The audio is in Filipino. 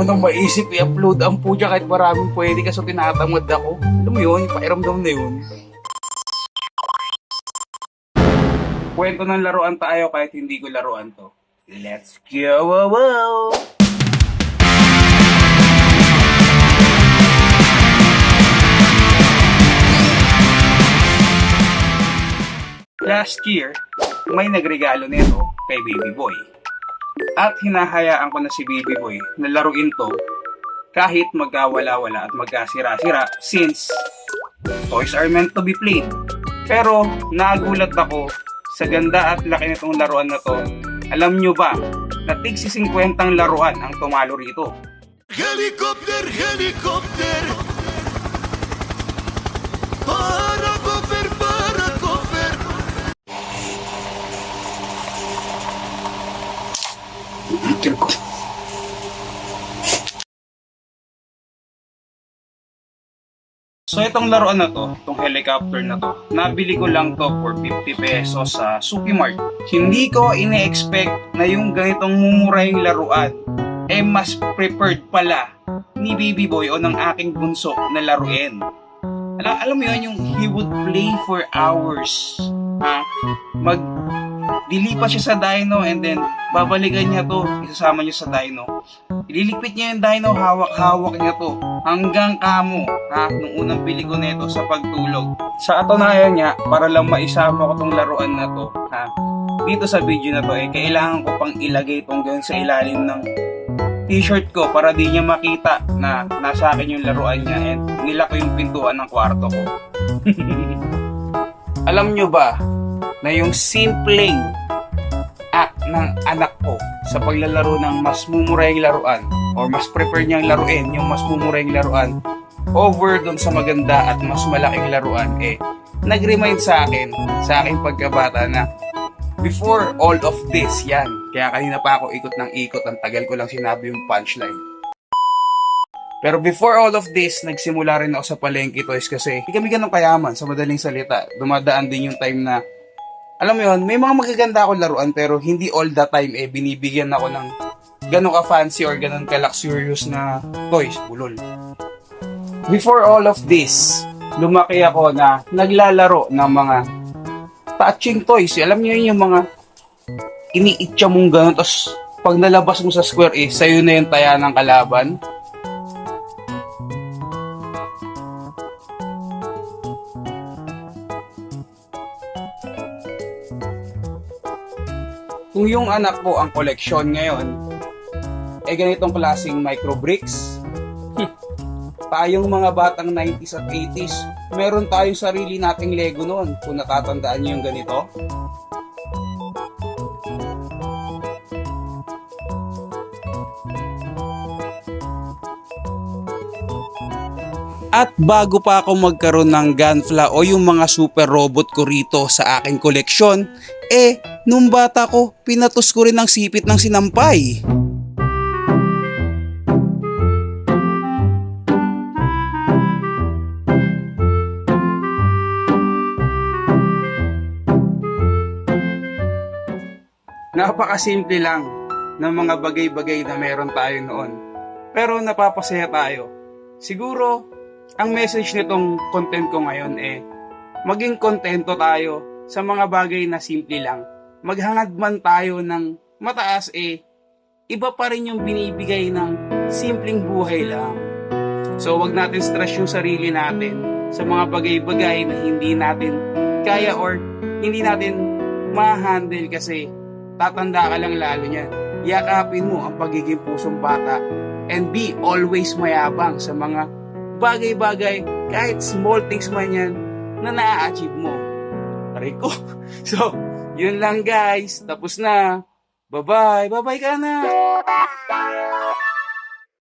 naman ang maisip i-upload ang putya kahit maraming pwede kasi tinatamad ako. Alam mo yun, pakiramdam na yun. Kwento ng laruan tayo kahit hindi ko laruan to. Let's go! Wow, wow. Last year, may nagregalo nito kay Baby Boy. At hinahayaan ko na si Baby Boy na laruin to kahit magkawala-wala at magkasira-sira since toys are meant to be played. Pero nagulat ako sa ganda at laki nitong laruan na to. Alam nyo ba na tig 50 laruan ang tumalo rito? Helicopter, helicopter, para cover, para cover. So itong laruan na to, itong helicopter na to, nabili ko lang to for 50 pesos sa Supimart. Hindi ko ine-expect na yung ganitong mumurahing laruan mas prepared pala ni Baby Boy o ng aking bunso na laruin. Alam mo yun, yung he would play for hours. Dilipat siya sa dyno and then babalikan niya to, isasama niya sa dyno. Ililigpit niya yung dyno, hawak-hawak niya to hanggang kamo, nung unang bili ko nito sa pagtulog. Sa katunayan niya, para lang maisama ko tong laruan na to, dito sa video na to, kailangan ko pang ilagay tong ganun sa ilalim ng t-shirt ko para di niya makita na nasa akin yung laruan niya and nila ko yung pintuan ng kwarto ko. Alam nyo ba na yung simpleng act ng anak ko sa paglalaro ng mas mumurahing laruan or mas prepare niyang laruin yung mas mumurahing laruan over dun sa maganda at mas malaking laruan, nag-remind sa akin sa aking pagkabata na before all of this, yan. Kaya kanina pa ako ikot ng ikot, ang tagal ko lang sinabi yung punchline. Pero before all of this, nagsimula rin ako sa palengke toys kasi hindi kami ganun kayaman sa madaling salita. Dumadaan din yung time na, alam mo yun, may mga magaganda akong laruan pero hindi all the time binibigyan ako ng ganun ka-fancy or ganun ka-luxurious na toys, bulol. Before all of this, lumaki ako na naglalaro ng mga touching toys. Alam niyo yun, yung mga iniitcha mong gano'n, tapos pag nalabas mo sa square, sa'yo na yung taya ng kalaban. Kung yung anak ko ang koleksyon ngayon, ganitong klaseng micro bricks, tayong mga batang 90s at 80s, meron tayong sarili nating Lego noon. Kung natatandaan niyo yung ganito. At bago pa ako magkaroon ng Gunpla o yung mga super robot ko rito sa aking koleksyon, nung bata ko, pinatos ko rin ang sipit ng sinampay. Napakasimple lang ng mga bagay-bagay na meron tayo noon. Pero napapasaya tayo. Siguro, ang message nitong content ko ngayon maging kontento tayo sa mga bagay na simple lang. Maghangad man tayo ng mataas, iba pa rin yung binibigay ng simpleng buhay lang. So, wag natin stress yung sarili natin sa mga bagay-bagay na hindi natin kaya or hindi natin ma-handle kasi tatanda ka lang lalo niyan. Yakapin mo ang pagiging pusong bata and be always mayabang sa mga bagay-bagay, kahit small things man yan na na-achieve mo. Aray ko. So, yun lang guys. Tapos na. Bye-bye. Bye-bye ka na.